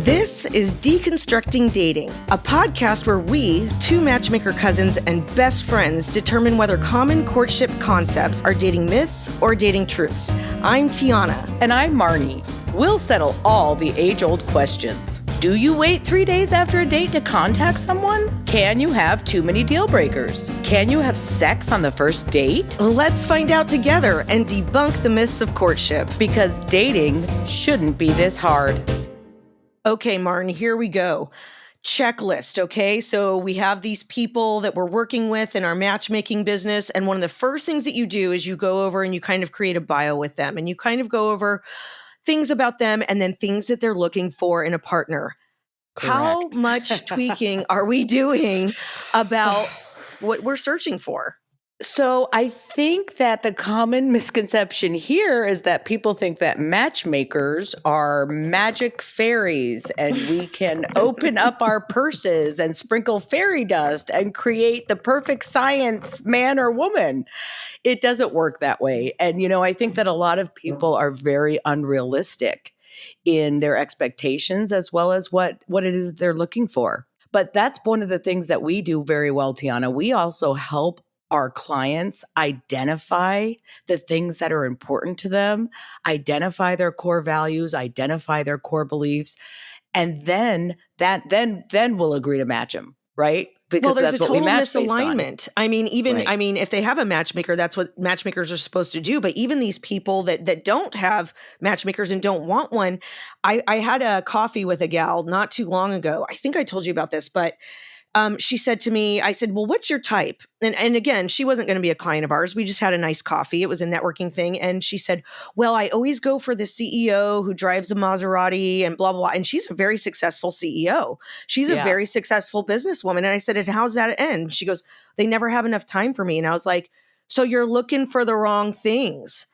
This is Deconstructing Dating, a podcast where we, two matchmaker cousins and best friends, determine whether common courtship concepts are dating myths or dating truths. I'm Tiana. And I'm Marnie. We'll settle all the age-old questions. Do you wait 3 days after a date to contact someone? Can you have too many deal breakers? Can you have sex on the first date? Let's find out together and debunk the myths of courtship. Because dating shouldn't be this hard. Okay, Martin, here we go. Checklist, okay? So we have these people that we're working with in our matchmaking business, and one of the first things that you do is you go over and you kind of create a bio with them, and you kind of go over things about them and then things that they're looking for in a partner. Correct. How much tweaking are we doing about what we're searching for? So I think that the common misconception here is that people think that matchmakers are magic fairies and we can open up our purses and sprinkle fairy dust and create the perfect science man or woman. It doesn't work that way. And, I think that a lot of people are very unrealistic in their expectations as well as what it is they're looking for. But that's one of the things that we do very well, Tiana. We also help our clients identify the things that are important to them, identify their core values, identify their core beliefs, and then we'll agree to match them, right? Because there's a total misalignment. If they have a matchmaker, that's what matchmakers are supposed to do. But even these people that don't have matchmakers and don't want one, I had a coffee with a gal not too long ago. I think I told you about this, but she said to me, I said, well, what's your type? And again, she wasn't going to be a client of ours. We just had a nice coffee. It was a networking thing. And she said, well, I always go for the CEO who drives a Maserati and blah, blah, blah. And she's a very successful CEO. She's a very successful businesswoman. And I said, and how's that end? She goes, they never have enough time for me. And I was like, so you're looking for the wrong things.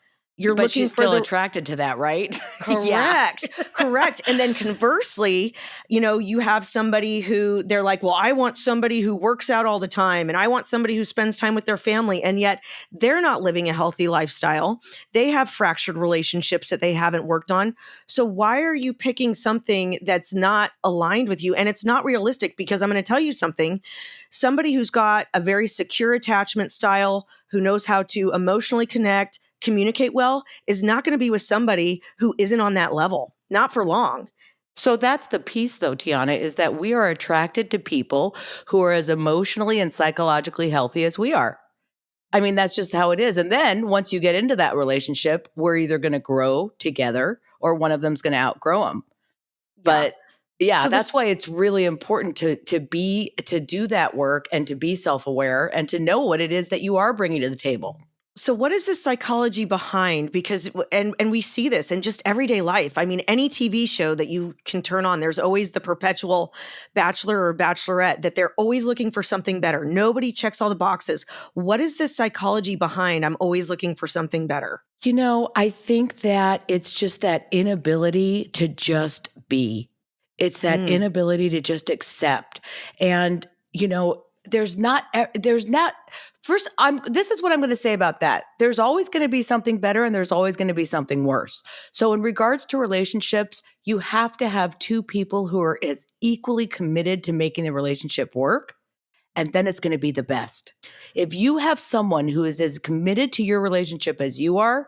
But she's still attracted to that, right? Correct. Correct. And then conversely, you have somebody who they're like, well, I want somebody who works out all the time and I want somebody who spends time with their family. And yet they're not living a healthy lifestyle. They have fractured relationships that they haven't worked on. So why are you picking something that's not aligned with you? And it's not realistic because I'm going to tell you something. Somebody who's got a very secure attachment style, who knows how to emotionally connect, communicate well, is not going to be with somebody who isn't on that level, not for long. So that's the piece though, Tiana, is that we are attracted to people who are as emotionally and psychologically healthy as we are. I mean, that's just how it is. And then once you get into that relationship, we're either going to grow together or one of them's going to outgrow them. But so that's why it's really important to do that work and to be self-aware and to know what it is that you are bringing to the table. So what is the psychology behind? Because, and we see this in just everyday life. I mean, any TV show that you can turn on, there's always the perpetual bachelor or bachelorette that they're always looking for something better. Nobody checks all the boxes. What is the psychology behind I'm always looking for something better? I think that it's just that inability to just be. It's that inability to just accept. And, this is what I'm going to say about that. There's always going to be something better and there's always going to be something worse. So in regards to relationships, you have to have two people who are as equally committed to making the relationship work, and then it's going to be the best. If you have someone who is as committed to your relationship as you are,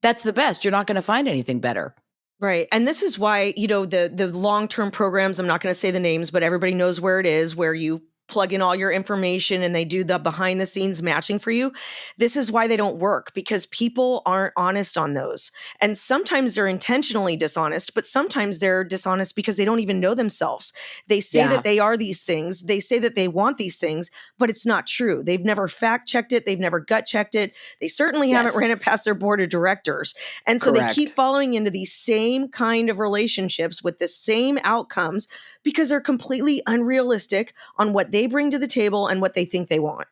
that's the best. You're not going to find anything better. Right. And this is why, the long-term programs, I'm not going to say the names, but everybody knows where it is, where you plug in all your information and they do the behind the scenes matching for you. This is why they don't work, because people aren't honest on those. And sometimes they're intentionally dishonest, but sometimes they're dishonest because they don't even know themselves. They say that they are these things. They say that they want these things, but it's not true. They've never fact checked it. They've never gut checked it. They certainly haven't ran it past their board of directors. And so they keep following into these same kind of relationships with the same outcomes because they're completely unrealistic on what they bring to the table and what they think they want.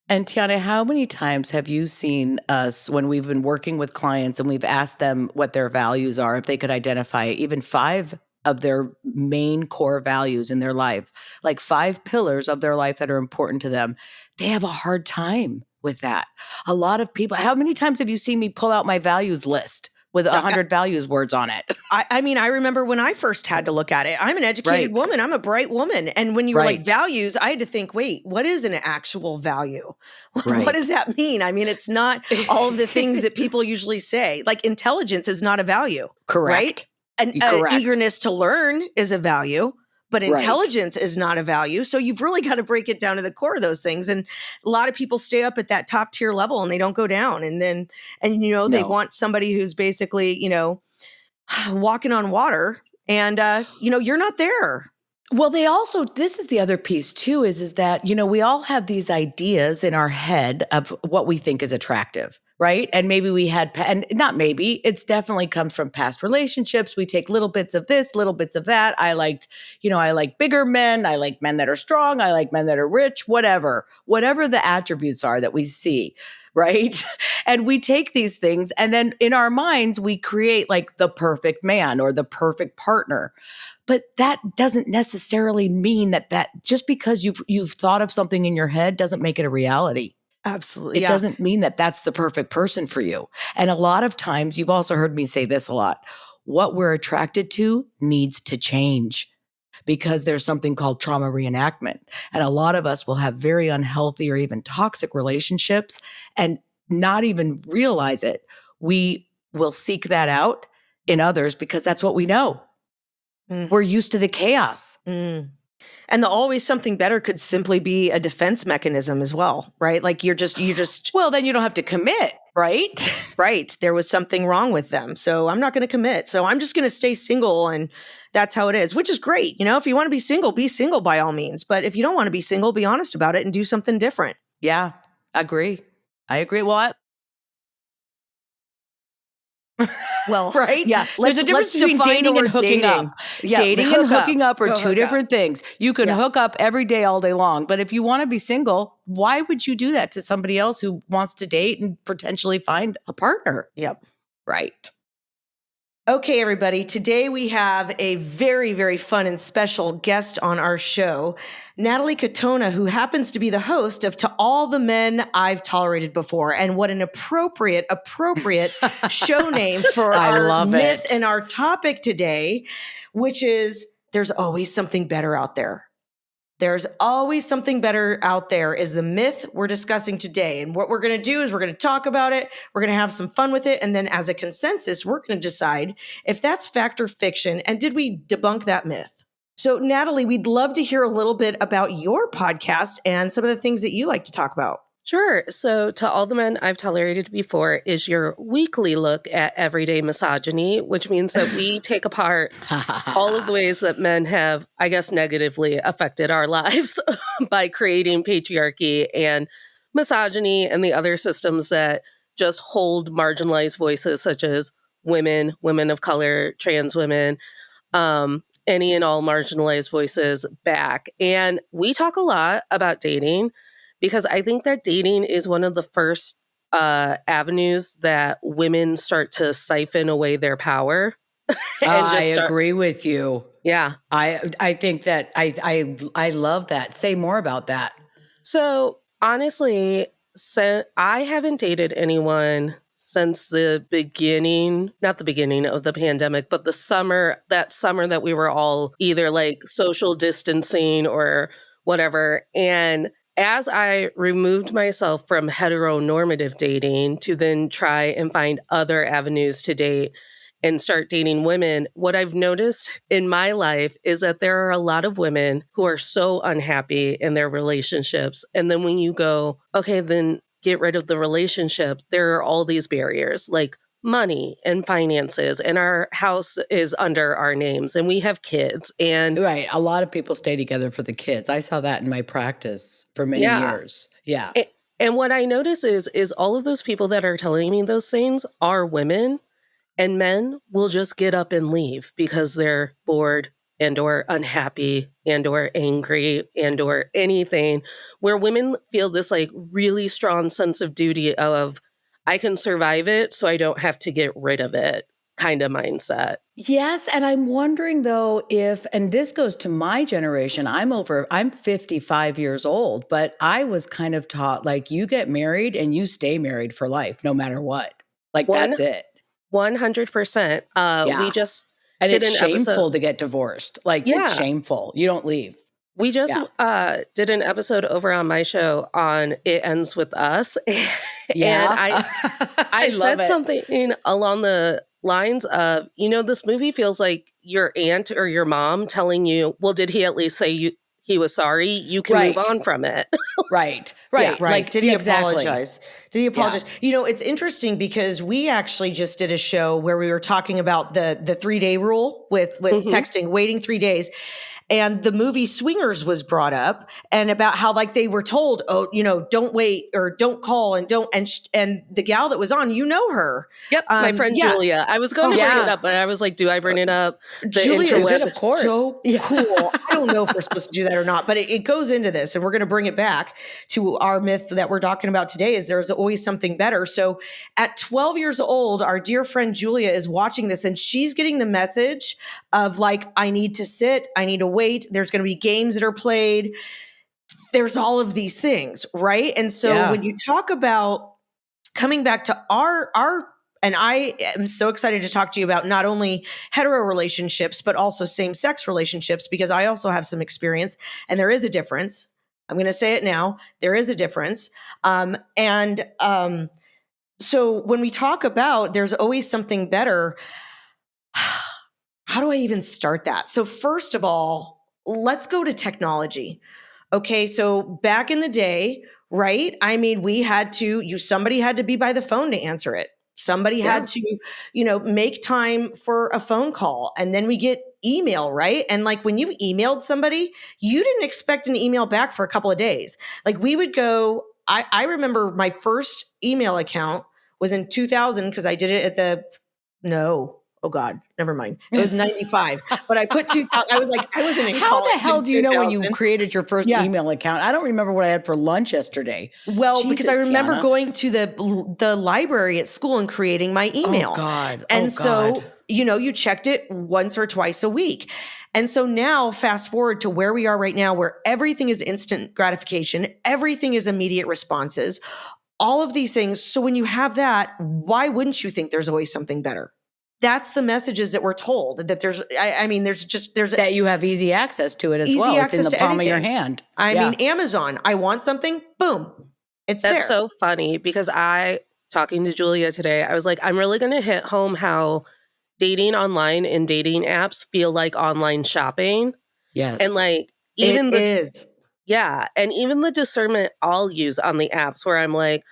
And Tiana, how many times have you seen us when we've been working with clients and we've asked them what their values are, if they could identify even 5 of their main core values in their life, like 5 pillars of their life that are important to them? They have a hard time with that. A lot of people, how many times have you seen me pull out my values list with 100 values words on it. I mean, I remember when I first had to look at it. I'm an educated Right. woman. I'm a bright woman. And when you were like Right. values, I had to think, wait, what is an actual value? What does Right. that mean? I mean, it's not all of the things that people usually say. Like intelligence is not a value, right? Correct. And Correct. eagerness to learn is a value, but Right. intelligence is not a value. So you've really got to break it down to the core of those things. And a lot of people stay up at that top tier level and they don't go down. And then, and you know, they No. want somebody who's basically, you know, walking on water and you know, you're not there. Well, they also, this is the other piece too, is that, you know, we all have these ideas in our head of what we think is attractive, right? And maybe we had, and not maybe, it's definitely comes from past relationships. We take little bits of this, little bits of that. I liked, you know, I like bigger men. I like men that are strong. I like men that are rich, whatever the attributes are that we see. Right. And we take these things and then in our minds, we create like the perfect man or the perfect partner. But that doesn't necessarily mean that just because you've thought of something in your head doesn't make it a reality. Absolutely. It doesn't mean that that's the perfect person for you. And a lot of times, you've also heard me say this a lot, what we're attracted to needs to change because there's something called trauma reenactment. And a lot of us will have very unhealthy or even toxic relationships and not even realize it. We will seek that out in others because that's what we know. We're used to the chaos. And the always something better could simply be a defense mechanism as well, right? Like you're just well, then you don't have to commit, right? Right. There was something wrong with them. So I'm not going to commit. So I'm just going to stay single and that's how it is, which is great. You know, if you want to be single by all means. But if you don't want to be single, be honest about it and do something different. Yeah, I agree. Well, well, right? Yeah. There's a difference between dating and hooking up. Yeah, dating and hooking up are two different things. You can Yeah. hook up every day, all day long. But if you want to be single, why would you do that to somebody else who wants to date and potentially find a partner? Yep. Right. Okay, everybody. Today we have a very, very fun and special guest on our show, Natalie Katona, who happens to be the host of To All the Men I've Tolerated Before. And what an appropriate show name for our myth and our topic today, which is there's always something better out there. There's always something better out there is the myth we're discussing today. And what we're going to do is we're going to talk about it. We're going to have some fun with it. And then as a consensus, we're going to decide if that's fact or fiction. And did we debunk that myth? So Natalie, we'd love to hear a little bit about your podcast and some of the things that you like to talk about. Sure. So, To All the Men I've Tolerated Before is your weekly look at everyday misogyny, which means that we take apart all of the ways that men have, I guess, negatively affected our lives by creating patriarchy and misogyny and the other systems that just hold marginalized voices such as women, women of color, trans women, any and all marginalized voices back. And we talk a lot about dating, because I think that dating is one of the first avenues that women start to siphon away their power. I agree with you. Yeah. I think that I love that. Say more about that. So honestly, I haven't dated anyone since the beginning, not the beginning of the pandemic, but that summer that we were all either like social distancing or whatever. And as I removed myself from heteronormative dating to then try and find other avenues to date and start dating women, what I've noticed in my life is that there are a lot of women who are so unhappy in their relationships. And then when you go, okay, then get rid of the relationship, there are all these barriers like money and finances, and our house is under our names and we have kids. And right. A lot of people stay together for the kids. I saw that in my practice for many years. Yeah. And what I notice is all of those people that are telling me those things are women, and men will just get up and leave because they're bored and or unhappy and or angry and or anything, where women feel this like really strong sense of duty of, I can survive it, so I don't have to get rid of it kind of mindset. Yes. And I'm wondering though, and this goes to my generation, I'm 55 years old, but I was kind of taught like you get married and you stay married for life, no matter what. Like that's it. 100%. We Yeah. just And did it's an episode. shameful to get divorced. Like, it's Yeah. shameful. You don't leave. We just Yeah. did an episode over on my show on It Ends With Us. And Yeah. I I love said it. something along the lines of, this movie feels like your aunt or your mom telling you, well, did he at least say he was sorry? You can move Right. on from it. Right. Yeah. Right. Right. Like, Did he exactly. apologize? Did he apologize? It's interesting because we actually just did a show where we were talking about the 3-day rule with texting, waiting 3 days. And the movie Swingers was brought up, and about how like they were told, oh, don't wait or don't call and don't, and the gal that was on, her. Yep. My friend Yeah. Julia. I was going to bring it up, but I was like, do I bring it up? The Julia is interweb. Of course. so cool. I don't know if we're supposed to do that or not, but it goes into this, and we're going to bring it back to our myth that we're talking about today is there's always something better. So at 12 years old, our dear friend Julia is watching this, and she's getting the message of like, I need to sit, I need to wait. There's going to be games that are played. There's all of these things, right? And so when you talk about coming back to our and I am so excited to talk to you about not only hetero relationships, but also same-sex relationships, because I also have some experience, and there is a difference. I'm going to say it now. There is a difference. So when we talk about there's always something better, how do I even start that? So first of all, let's go to technology. Okay, so back in the day, right? I mean, somebody had to be by the phone to answer it. Somebody had to, make time for a phone call. And then we get email, right? And like when you emailed somebody, you didn't expect an email back for a couple of days. Like we would go, I remember my first email account was in 2000 because I did it no. Oh God, never mind. It was 95, but I put 2000. I was like, I wasn't in How college. the hell in do you know when you 2000. created your first email account? I don't remember what I had for lunch yesterday. Well, because I Jesus, remember Tiana. going to the library at school and creating my email. Oh God. And so, God. you checked it once or twice a week. And so now fast forward to where we are right now, where everything is instant gratification. Everything is immediate responses, all of these things. So when you have that, why wouldn't you think there's always something better? That's the messages that we're told, that there's That you have easy access to it as easy well. It's in access the to palm of your anything. hand. I mean, Amazon, I want something, boom, it's That's there. so funny because talking to Julia today, I was like, I'm really going to hit home how dating online and dating apps feel like online shopping. Yes. And like, even it is. Yeah. And even the discernment I'll use on the apps where I'm like,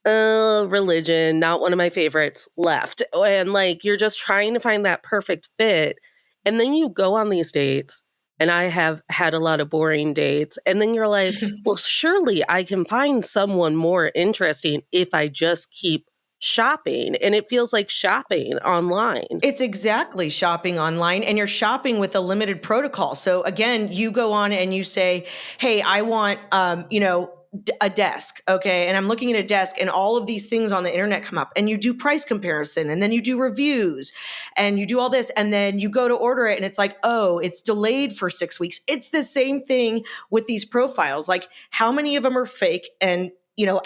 religion, not one of my favorites, left. And like, you're just trying to find that perfect fit. And then you go on these dates, and I have had a lot of boring dates. And then you're like, well, surely I can find someone more interesting if I just keep shopping. And it feels like shopping online. It's exactly shopping online, and you're shopping with a limited protocol. So again, you go on and you say, hey, I want, a desk. Okay. And I'm looking at a desk, and all of these things on the internet come up, and you do price comparison, and then you do reviews, and you do all this. And then you go to order it, and it's like, oh, it's delayed for 6 weeks. It's the same thing with these profiles. Like, how many of them are fake and,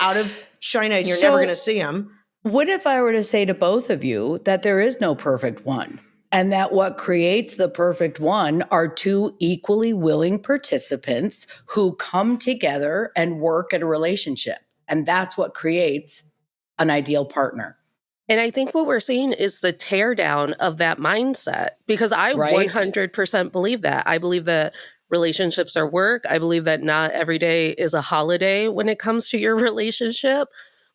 out of China, and you're never going to see them? What if I were to say to both of you that there is no perfect one, and that what creates the perfect one are two equally willing participants who come together and work at a relationship? And that's what creates an ideal partner. And I think what we're seeing is the teardown of that mindset, because I Right. 100% believe that. I believe that relationships are work. I believe that not every day is a holiday when it comes to your relationship.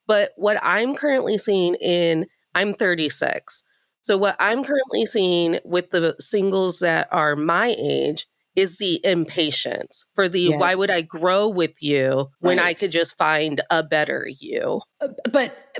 But what I'm currently seeing I'm 36. So what I'm currently seeing with the singles that are my age is the impatience for the, why would I grow with you when I could just find a better you? But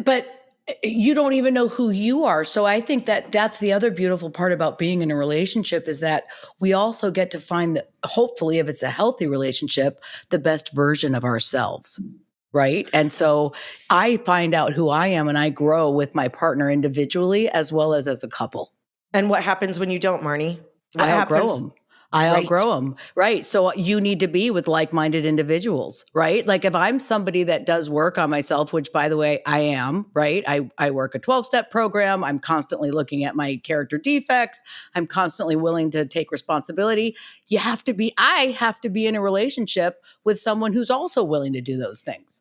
you don't even know who you are. So I think that that's the other beautiful part about being in a relationship, is that we also get to find, hopefully, if it's a healthy relationship, the best version of ourselves. Right. And so I find out who I am, and I grow with my partner individually as well as a couple. And what happens when you don't, Marnie? What I outgrow happens? them. I Right. outgrow them. Right. So you need to be with like-minded individuals, right? Like if I'm somebody that does work on myself, which by the way, I am, right? I work a 12-step program. I'm constantly looking at my character defects. I'm constantly willing to take responsibility. I have to be in a relationship with someone who's also willing to do those things.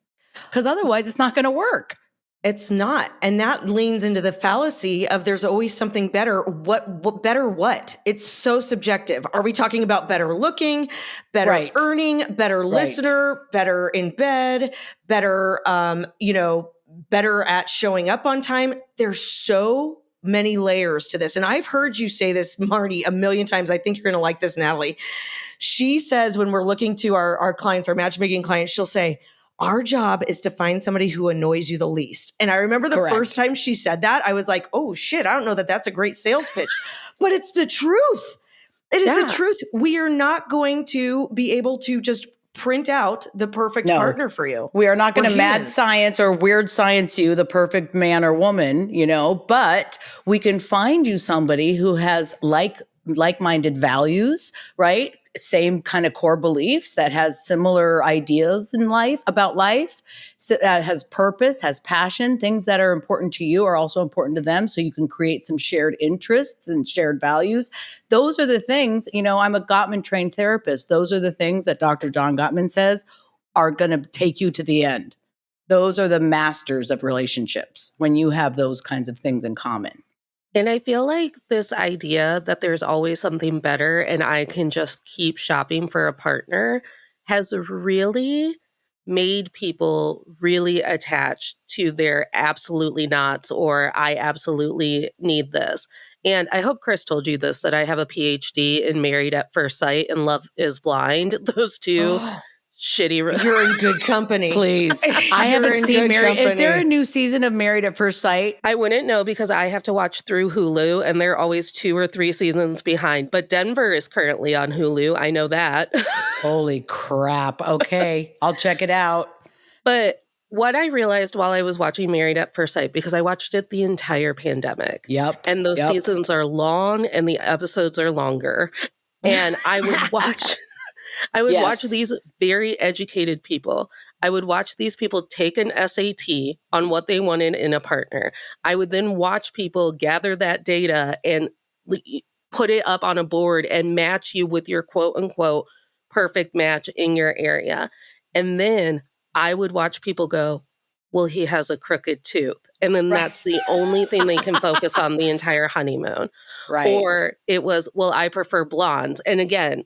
Because otherwise it's not going to work. It's not. And that leans into the fallacy of there's always something better. What better what? It's so subjective. Are we talking about better looking, better Right. earning, better Right. listener, better in bed, better better at showing up on time? There's so many layers to this. And I've heard you say this, Marty, a million times. I think you're going to like this, Natalie. She says when we're looking to our clients, our matchmaking clients, she'll say, our job is to find somebody who annoys you the least. And I remember the Correct. first time she said that, I was like, oh shit, I don't know that that's a great sales pitch, but it's the truth. It is the truth. We are not going to be able to just print out the perfect partner for you. We are not going to mad humans. science or weird science you the perfect man or woman, but we can find you somebody who has like-minded values, right? Same kind of core beliefs, that has similar ideas in life about life, so that has purpose, has passion. Things that are important to you are also important to them. So you can create some shared interests and shared values. Those are the things, I'm a Gottman trained therapist. Those are the things that Dr. John Gottman says are going to take you to the end. Those are the masters of relationships when you have those kinds of things in common. And I feel like this idea that there's always something better and I can just keep shopping for a partner has really made people really attached to their absolutely nots or I absolutely need this. And I hope Chris told you this, that I have a PhD in Married at First Sight and Love is Blind. Those two shitty. You're in good company. Please. I haven't seen Married. Is there a new season of Married at First Sight? I wouldn't know because I have to watch through Hulu and they're always 2 or 3 seasons behind. But Denver is currently on Hulu. I know that. Holy crap. Okay. I'll check it out. But what I realized while I was watching Married at First Sight, because I watched it the entire pandemic. Yep. And those seasons are long and the episodes are longer. And I would watch... watch these very educated people. I would watch these people take an SAT on what they wanted in a partner. I would then watch people gather that data and put it up on a board and match you with your quote unquote perfect match in your area. And then I would watch people go, well, he has a crooked tooth. And then that's the only thing they can focus on the entire honeymoon. Right. Or it was, well, I prefer blondes. And again,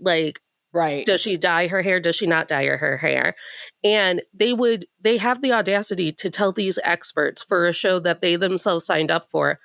right. Does she dye her hair? Does she not dye her hair? And they have the audacity to tell these experts for a show that they themselves signed up for,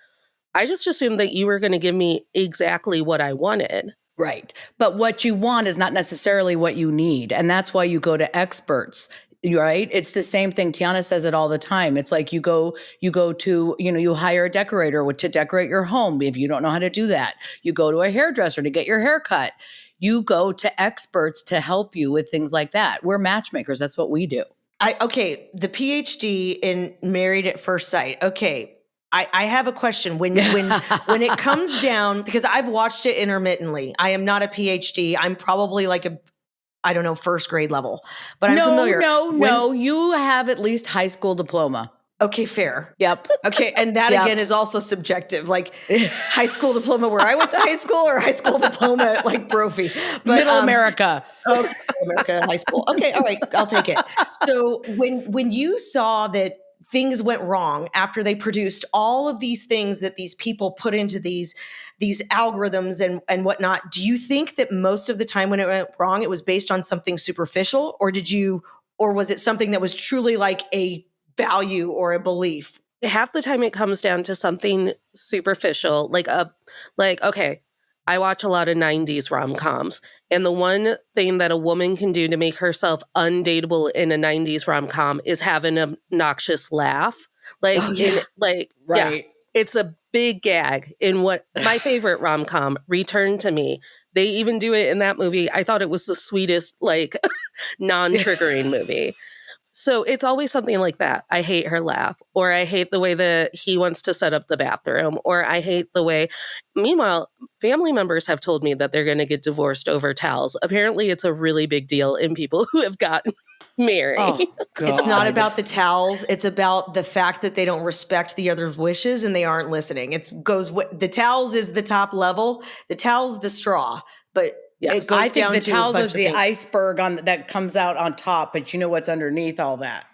I just assumed that you were going to give me exactly what I wanted. Right. But what you want is not necessarily what you need. And that's why you go to experts. Right. It's the same thing. Tiana says it all the time. It's like you go to, you hire a decorator to decorate your home. If you don't know how to do that, you go to a hairdresser to get your hair cut. You go to experts to help you with things like that. We're matchmakers. That's what we do. The PhD in Married at First Sight. Okay. I have a question. When it comes down, because I've watched it intermittently. I am not a PhD. I'm probably like first grade level, but I'm familiar. No. You have at least high school diploma. Okay, fair. Yep. Okay, and that again is also subjective. Like high school diploma where I went to high school, or high school diploma at like Brophy. But, Middle America. Oh, America high school. Okay, all right, I'll take it. So when you saw that things went wrong after they produced all of these things that these people put into these algorithms and whatnot, do you think that most of the time when it went wrong, it was based on something superficial, or was it something that was truly like a value or a belief? Half the time it comes down to something superficial, okay, I watch a lot of 90s rom-coms, and the one thing that a woman can do to make herself undateable in a 90s rom-com is have an obnoxious laugh. It's a big gag in what my favorite rom-com, Return to Me. They even do it in that movie. I thought it was the sweetest, non-triggering movie. So it's always something like that. I hate her laugh, or I hate the way that he wants to set up the bathroom, or I hate the way. Meanwhile, family members have told me that they're going to get divorced over towels. Apparently, it's a really big deal in people who have gotten married. Oh, God. It's not about the towels. It's about the fact that they don't respect the other's wishes and they aren't listening. The towels is the top level. The towel's the straw, but Yes. it goes I think down the to a towels bunch is of the things. iceberg that comes out on top, but you know what's underneath all that.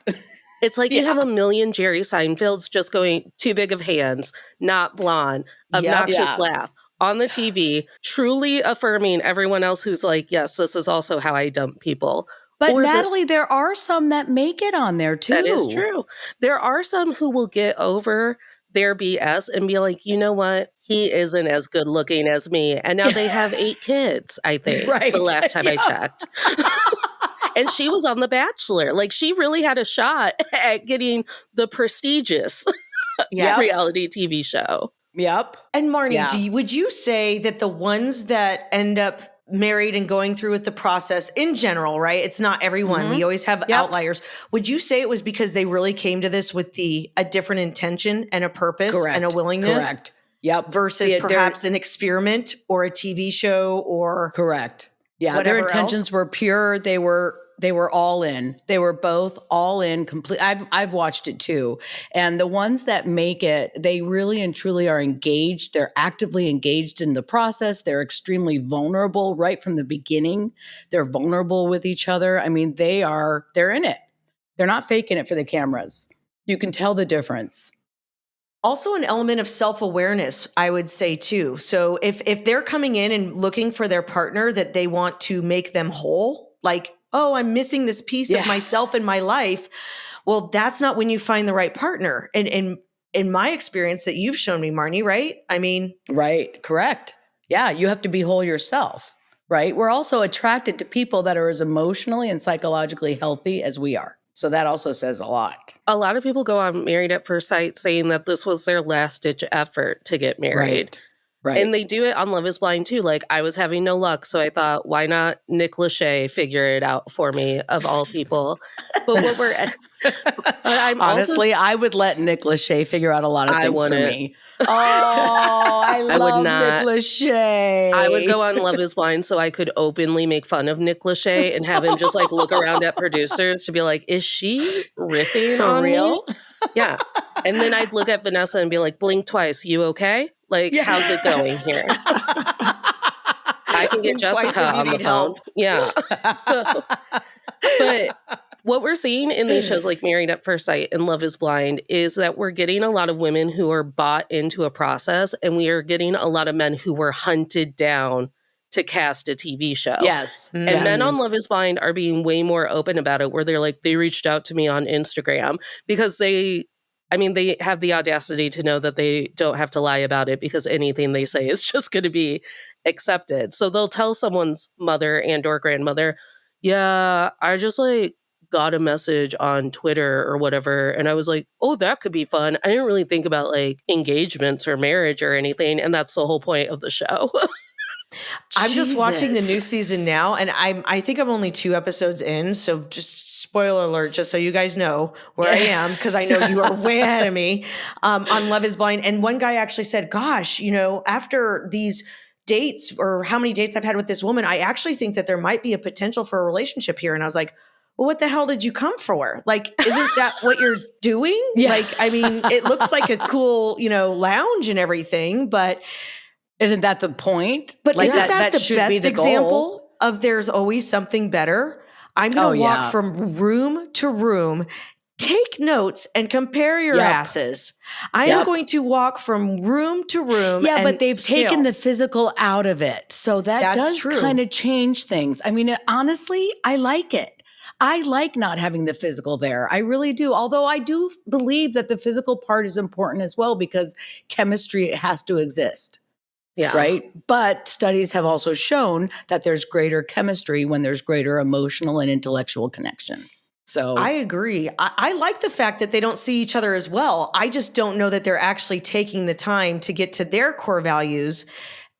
It's like you Yeah. have a million Jerry Seinfelds just going too big of hands, not blonde, Yep. obnoxious Yeah. laugh on the TV, truly affirming everyone else who's like, yes, this is also how I dump people. But Or Natalie, there are some that make it on there too. that is true. There are some who will get over their BS and be like, you know what? He isn't as good looking as me. And now they have 8 kids, I think, Right. the last time I Yeah. checked. And she was on The Bachelor. Like, she really had a shot at getting the prestigious Yes. reality TV show. Yep. And Marnie, Yeah. would you say that the ones that end up married and going through with the process in general, right? It's not everyone. We always have Yep. outliers. Would you say it was because they really came to this with a different intention and a purpose and a Correct. willingness? Correct. Yep. Versus perhaps an experiment or a TV show or correct. Yeah, their whatever intentions else? were pure. They were all in. They were both all in. Complete. I've watched it too, and the ones that make it, they really and truly are engaged. They're actively engaged in the process. They're extremely vulnerable right from the beginning. They're vulnerable with each other. I mean, they're in it. They're not faking it for the cameras. You can tell the difference. Also an element of self-awareness, I would say too. So if they're coming in and looking for their partner that they want to make them whole, like, oh, I'm missing this piece of myself in my life. Well, that's not when you find the right partner. And in my experience that you've shown me, Marnie, right? I mean, right, correct. Yeah, you have to be whole yourself, right? We're also attracted to people that are as emotionally and psychologically healthy as we are. So that also says a lot. A lot of people go on Married at First Sight saying that this was their last-ditch effort to get married. Right. And they do it on Love is Blind too. Like, I was having no luck, so I thought, why not Nick Lachey figure it out for me, of all people? But what we're... But I'm Honestly, also, I would let Nick Lachey figure out a lot of I things for wouldn't. me. Oh, I would love not. Nick Lachey. I would go on Love is Blind so I could openly make fun of Nick Lachey and have him just like look around at producers to be like, is she riffing For on real? me? Yeah. And then I'd look at Vanessa and be like, blink twice. You okay? Like, Yeah. how's it going here? I can get Blink twice Jessica if you on the need phone. help. Yeah. So, but what we're seeing in these shows like Married at First Sight and Love is Blind is that we're getting a lot of women who are bought into a process, and we are getting a lot of men who were hunted down to cast a TV show. Yes. And yes. men on Love is Blind are being way more open about it, where they're like, they reached out to me on Instagram because they have the audacity to know that they don't have to lie about it because anything they say is just going to be accepted. So they'll tell someone's mother and or grandmother, yeah, I just like got a message on Twitter or whatever. And I was like, oh, that could be fun. I didn't really think about like engagements or marriage or anything. And that's the whole point of the show. I'm just watching the Jesus. new season now, and I think I'm only 2 episodes in, so just spoiler alert, just so you guys know where I am, because I know you are way ahead of me on Love is Blind. And one guy actually said, gosh, after these dates or how many dates I've had with this woman, I actually think that there might be a potential for a relationship here. And I was like, well, what the hell did you come for? Like, isn't that what you're doing? Yeah. Like, I mean, it looks like a cool, lounge and everything, but Isn't that the point? But Like isn't that the should best be the example goal. of there's always something better? I'm going to walk yeah. from room to room, take notes, and compare your Yep. asses. I am Yep. going to walk from room to room. Yeah, and but they've scale. taken the physical out of it. So that That's does true. kind of change things. I mean, honestly, I like it. I like not having the physical there. I really do. Although I do believe that the physical part is important as well because chemistry has to exist. Yeah. Right. But studies have also shown that there's greater chemistry when there's greater emotional and intellectual connection. So I agree. I like the fact that they don't see each other as well. I just don't know that they're actually taking the time to get to their core values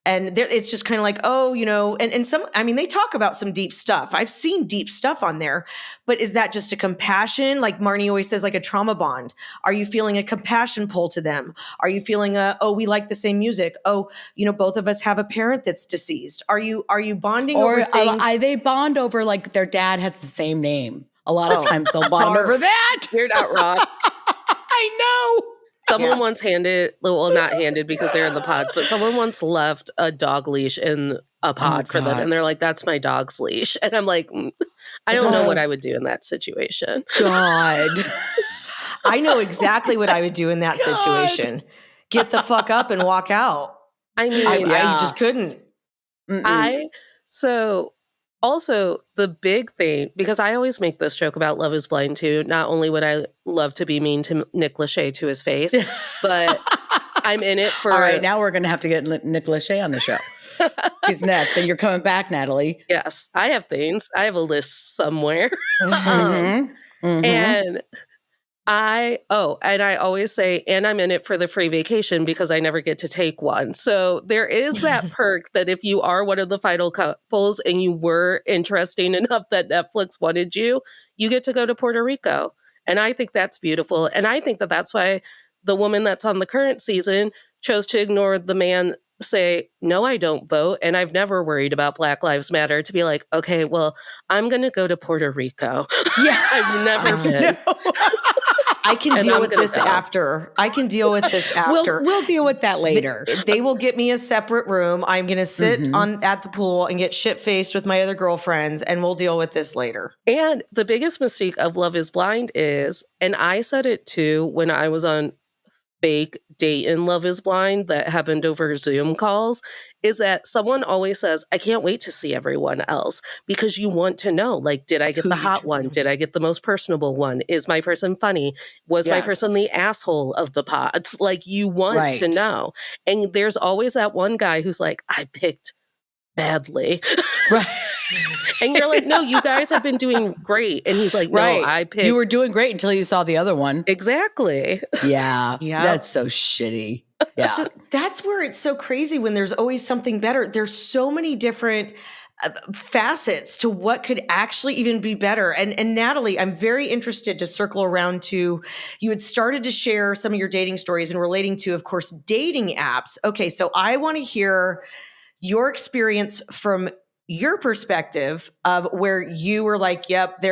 And it's just kind of like, oh, and some, I mean, they talk about some deep stuff. I've seen deep stuff on there, but is that just a compassion? Like Marnie always says, like a trauma bond. Are you feeling a compassion pull to them? Are you feeling oh, we like the same music? Oh, both of us have a parent that's deceased. Are you bonding over things? They bond over like their dad has the same name. A lot of times they'll bond over that. You're not wrong. I know. Someone once handed, well, not handed because they're in the pods, but someone once left a dog leash in a pod for them. And they're like, that's my dog's leash. And I'm like, I don't know what I would do in that situation. God. I know exactly what I would do in that situation. Get the fuck up and walk out. I mean, I just couldn't. Also, the big thing, because I always make this joke about Love is Blind too. Not only would I love to be mean to Nick Lachey to his face, but I'm in it for... All right, now we're going to have to get Nick Lachey on the show. He's next. And you're coming back, Natalie. Yes, I have things. I have a list somewhere. And I always say, and I'm in it for the free vacation because I never get to take one. So there is that perk that if you are one of the final couples and you were interesting enough that Netflix wanted you, you get to go to Puerto Rico. And I think that's beautiful. And I think that that's why the woman that's on the current season chose to ignore the man say, no, I don't vote. And I've never worried about Black Lives Matter, to be like, okay, well, I'm going to go to Puerto Rico. Yeah. I've never been. I can deal with this after. I can deal with this after. We'll deal with that later. They will get me a separate room. I'm going to sit at the pool and get shit-faced with my other girlfriends, and we'll deal with this later. And the biggest mistake of Love is Blind is, and I said it too when I was on fake date in Love is Blind that happened over Zoom calls, is that someone always says, I can't wait to see everyone else, because you want to know, like, did I get the hot one? Did I get the most personable one? Is my person funny? Was my person the asshole of the pods? Like, you want to know. And there's always that one guy who's like, I picked badly. Right. And you're like, no, you guys have been doing great. And he's like, no, I picked. You were doing great until you saw the other one. Exactly. Yeah. That's so shitty. Yeah. So that's where it's so crazy when there's always something better. There's so many different facets to what could actually even be better. And Natalie, I'm very interested to circle around to, you had started to share some of your dating stories and relating to, of course, dating apps. Okay, so I want to hear your experience from your perspective of where you were like, yep,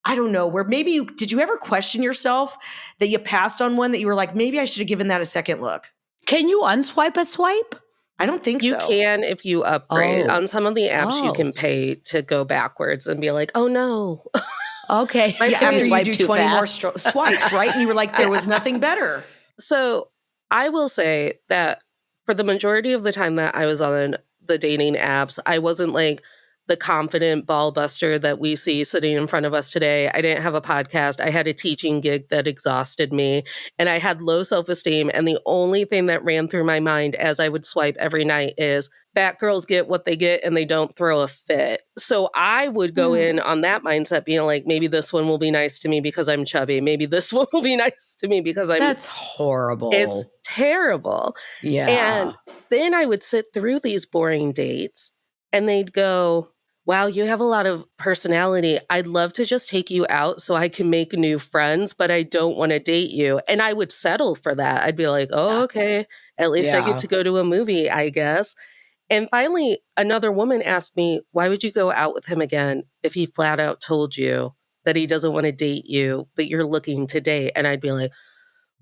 I don't know, where maybe did you ever question yourself that you passed on one that you were like, maybe I should have given that a second look? Can you unswipe a swipe? I don't think so. You can if you upgrade. On some of the apps, you can pay to go backwards and be like, oh no. Okay. After you do 20 more swipes, right? And you were like, there was nothing better. So I will say that for the majority of the time that I was on the dating apps, I wasn't like the confident ball buster that we see sitting in front of us today. I didn't have a podcast. I had a teaching gig that exhausted me, and I had low self-esteem. And the only thing that ran through my mind as I would swipe every night is fat girls get what they get and they don't throw a fit. So I would go in on that mindset being like, maybe this one will be nice to me because I'm chubby. Maybe this one will be nice to me because I'm... That's horrible. It's terrible. Yeah. And then I would sit through these boring dates and they'd go, wow, you have a lot of personality. I'd love to just take you out so I can make new friends, but I don't want to date you. And I would settle for that. I'd be like, oh, okay, at least I get to go to a movie, I guess. And finally, another woman asked me, why would you go out with him again if he flat out told you that he doesn't want to date you, but you're looking to date? And I'd be like,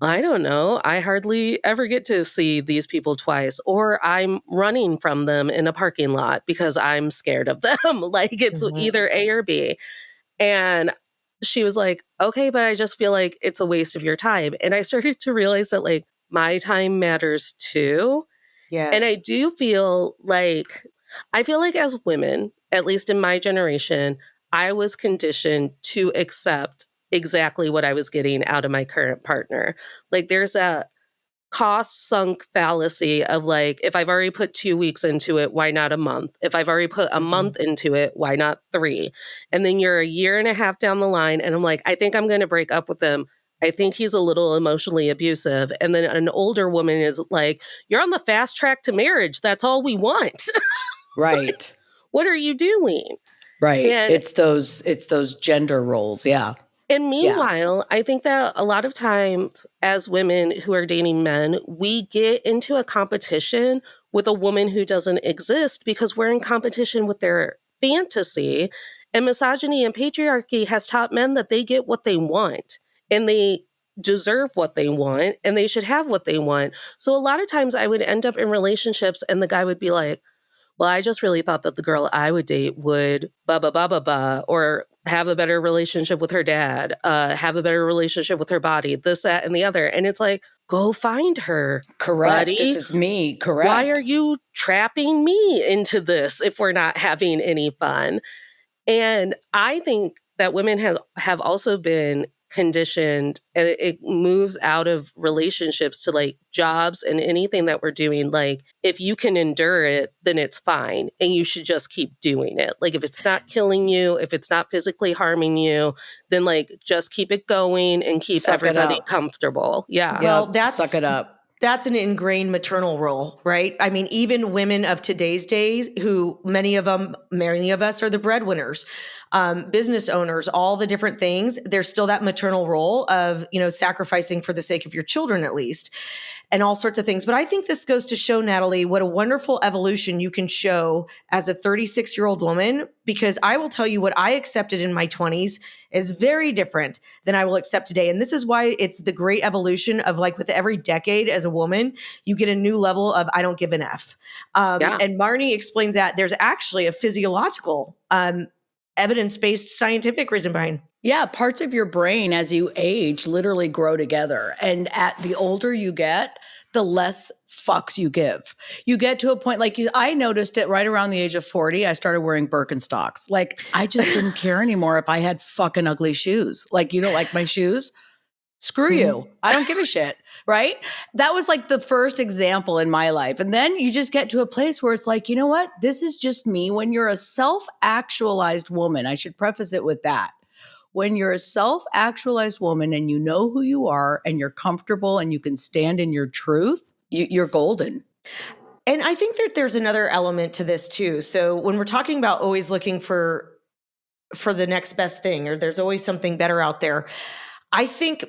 I don't know. I hardly ever get to see these people twice, or I'm running from them in a parking lot because I'm scared of them. Like it's either A or B. And she was like, okay, but I just feel like it's a waste of your time. And I started to realize that like my time matters too. Yes. And I feel like as women, at least in my generation, I was conditioned to accept exactly what I was getting out of my current partner. Like there's a cost sunk fallacy of like, if I've already put 2 weeks into it, why not a month? If I've already put a month into it, why not 3? And then you're a year and a half down the line and I'm like, I think I'm going to break up with them. I think he's a little emotionally abusive. And then an older woman is like, you're on the fast track to marriage. That's all we want. Right. What are you doing? Right. And It's those gender roles. Yeah. And Yeah. meanwhile, I think that a lot of times as women who are dating men, we get into a competition with a woman who doesn't exist because we're in competition with their fantasy. And misogyny and patriarchy has taught men that they get what they want and they deserve what they want and they should have what they want. So a lot of times I would end up in relationships and the guy would be like, well, I just really thought that the girl I would date would blah, blah, blah, blah, blah, or have a better relationship with her dad, have a better relationship with her body, this, that, and the other. And it's like, go find her, Correct. This buddy. is me. Why are Correct. you trapping me into this if we're not having any fun? And I think that women have also been conditioned, and it moves out of relationships to like jobs and anything that we're doing. Like, if you can endure it, then it's fine. And you should just keep doing it. Like, if it's not killing you, if it's not physically harming you, then like just keep it going and keep Suck it everybody up. comfortable. Yeah. Well, Yep. Suck it up. that's an ingrained maternal role, right? I mean, even women of today's days, who many of us are the breadwinners, business owners, all the different things. There's still that maternal role of, sacrificing for the sake of your children, at least, and all sorts of things. But I think this goes to show, Natalie, what a wonderful evolution you can show as a 36-year-old woman, because I will tell you what I accepted in my 20s is very different than I will accept today. And this is why it's the great evidence of, like, with every decade as a woman, you get a new level of I don't give an F. Yeah. And Marnie explains that there's actually a physiological, evidence-based scientific reason behind. Yeah, parts of your brain as you age literally grow together. And at the older you get, the less fucks you give. You get to a point I noticed it right around the age of 40. I started wearing Birkenstocks. Like, I just didn't care anymore if I had fucking ugly shoes. Like, you don't like my shoes? Screw you. I don't give a shit. Right? That was like the first example in my life. And then you just get to a place where it's like, you know what? This is just me. When you're a self-actualized woman, I should preface it with that. When you're a self-actualized woman and you know who you are and you're comfortable and you can stand in your truth, you're golden. And I think that there's another element to this too. So when we're talking about always looking for the next best thing, or there's always something better out there, I think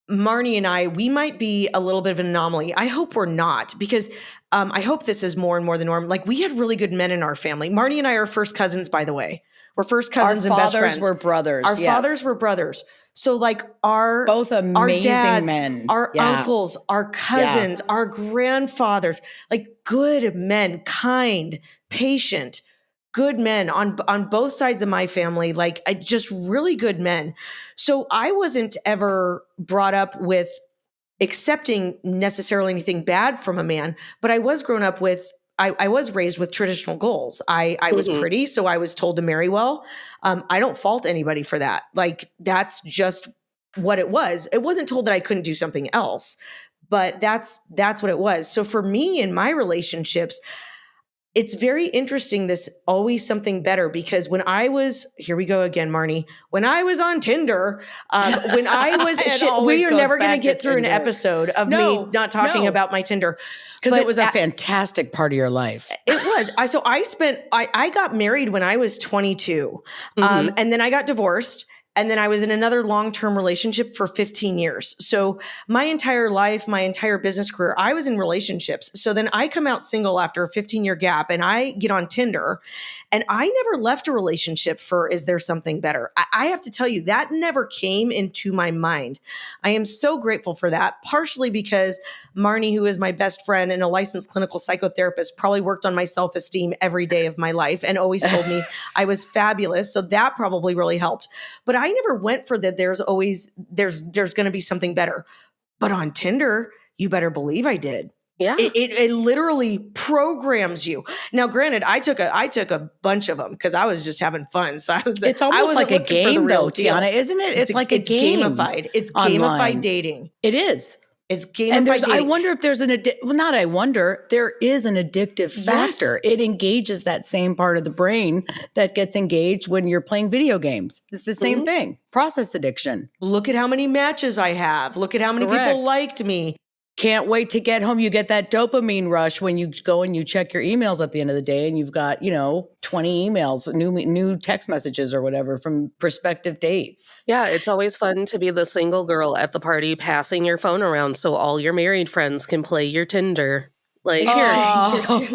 Marnie and we might be a little bit of an anomaly. I hope we're not, because I hope this is more and more the norm. Like, we had really good men in our family. Marnie and I are first cousins, by the way. We're first cousins and best friends. Our fathers were brothers. Our yes. fathers were brothers. So like both amazing our dads, men, our uncles, our cousins, our grandfathers, like good men, kind, patient, good men on both sides of my family, like just really good men. So I wasn't ever brought up with accepting necessarily anything bad from a man, but I was grown up with, I was raised with traditional goals. I was pretty, so I was told to marry well. I don't fault anybody for that. Like, that's just what it was. It wasn't told that I couldn't do something else, but that's what it was. So for me in my relationships, it's very interesting, this always something better, because when I was, here we go again, Marnie, when I was on Tinder, when I was, we are never going to get through an episode of me not talking about my Tinder. Because it was a fantastic part of your life. It was. I got married when I was 22. And then I got divorced. And then I was in another long-term relationship for 15 years. So my entire life, my entire business career, I was in relationships. So then I come out single after a 15-year gap, and I get on Tinder, and I never left a relationship for, is there something better? I have to tell you, that never came into my mind. I am so grateful for that, partially because Marnie, who is my best friend and a licensed clinical psychotherapist, probably worked on my self-esteem every day of my life and always told me I was fabulous. So that probably really helped. But I never went for that. There's going to be something better. But on Tinder, you better believe I did. Yeah. It literally programs you. Now, granted, I took a bunch of them because I was just having fun. So it's almost like a game though, Tiana, isn't it? It's like a game. Gamified. It's online. Gamified dating. It is. It's And gamified I dating. wonder if there's there is an addictive factor. Yes. It engages that same part of the brain that gets engaged when you're playing video games. It's the same Mhm. thing. Process addiction. Look at how many matches I have. Look at how many people Correct. liked me. Can't wait to get home. You get that dopamine rush when you go and you check your emails at the end of the day and you've got, 20 emails, new text messages or whatever from prospective dates. Yeah, it's always fun to be the single girl at the party passing your phone around so all your married friends can play your Tinder. Like, here.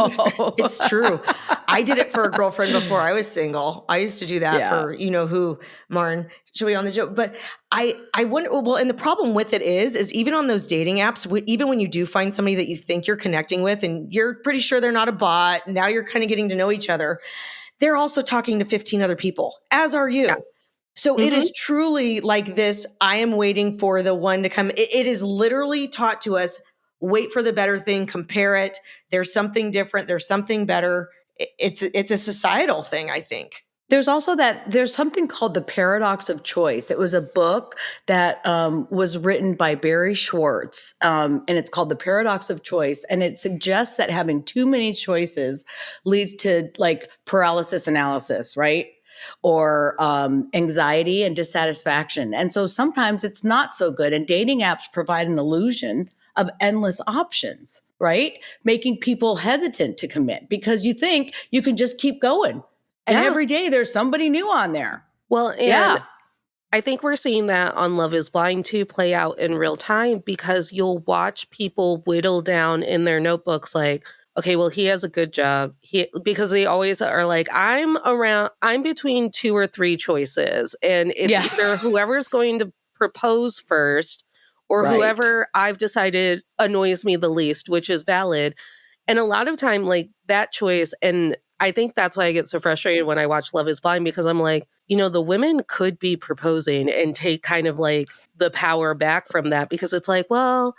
It's true. I did it for a girlfriend before I was single. I used to do that Yeah. for, who, Martin, should be on the joke. But I wonder, well, and the problem with it is even on those dating apps, even when you do find somebody that you think you're connecting with and you're pretty sure they're not a bot, now you're kind of getting to know each other, they're also talking to 15 other people, as are you. Yeah. So it Mhm. is truly like this, I am waiting for the one to come. It is literally taught to us, wait for the better thing, compare it. There's something different. There's something better. It's a societal thing, I think. There's something called the paradox of choice. It was a book that was written by Barry Schwartz, and it's called the paradox of choice. And it suggests that having too many choices leads to like paralysis analysis, right? Or anxiety and dissatisfaction. And so sometimes it's not so good. And dating apps provide an illusion of endless options, right? Making people hesitant to commit because you think you can just keep going. And Yeah. every day there's somebody new on there. Well, and Yeah. I think we're seeing that on Love is Blind too play out in real time because you'll watch people whittle down in their notebooks like, okay, well, he has a good job. Because they always are like, I'm between 2 or 3 choices. And it's Yeah. either whoever's going to propose first or Right. whoever I've decided annoys me the least, which is valid. And a lot of time, like that choice, and I think that's why I get so frustrated when I watch Love is Blind because I'm like, the women could be proposing and take kind of like the power back from that because it's like, well,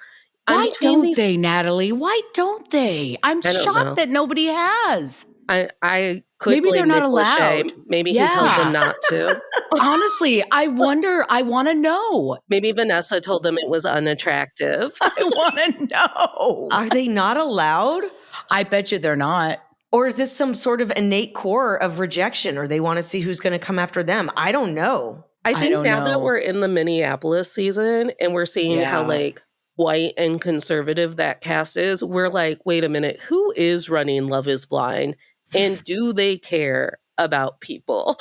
I'm Why between don't these. they, Natalie? Why don't they? I'm I don't shocked know. that nobody has. I could Maybe they're blame not Nick Lachey. allowed. Maybe he tells them Yeah. not to. Honestly, I want to know. Maybe Vanessa told them it was unattractive. I want to know. Are they not allowed? I bet you they're not. Or is this some sort of innate core of rejection, or they want to see who's going to come after them? I don't know. I think don't now that know. we're in the Minneapolis season and we're seeing how Yeah. like white and conservative that cast is, we're like, wait a minute, who is running Love is Blind? And do they care about people?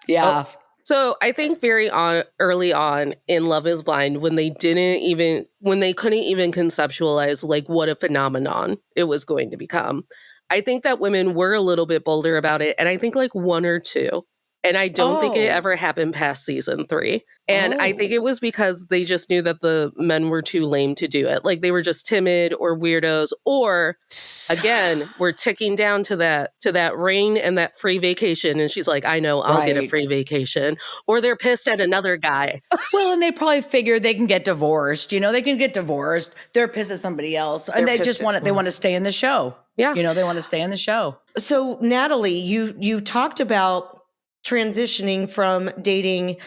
Yeah. So I think early on in Love is Blind, when they couldn't even conceptualize like what a phenomenon it was going to become, I think that women were a little bit bolder about it. And I think like 1 or 2. And I don't think it Oh. ever happened past season 3. And I think Oh. it was because they just knew that the men were too lame to do it. Like they were just timid or weirdos, or again, we're ticking down to that rain and that free vacation. And she's like, I know, I'll get a Right. free vacation. Or they're pissed at another guy. Well, and they probably figure they can get divorced. They can get divorced. They're pissed at somebody else. And They're they just pissed want at they want to someone stay in the show. Yeah. They want to stay in the show. So, Natalie, you talked about transitioning from dating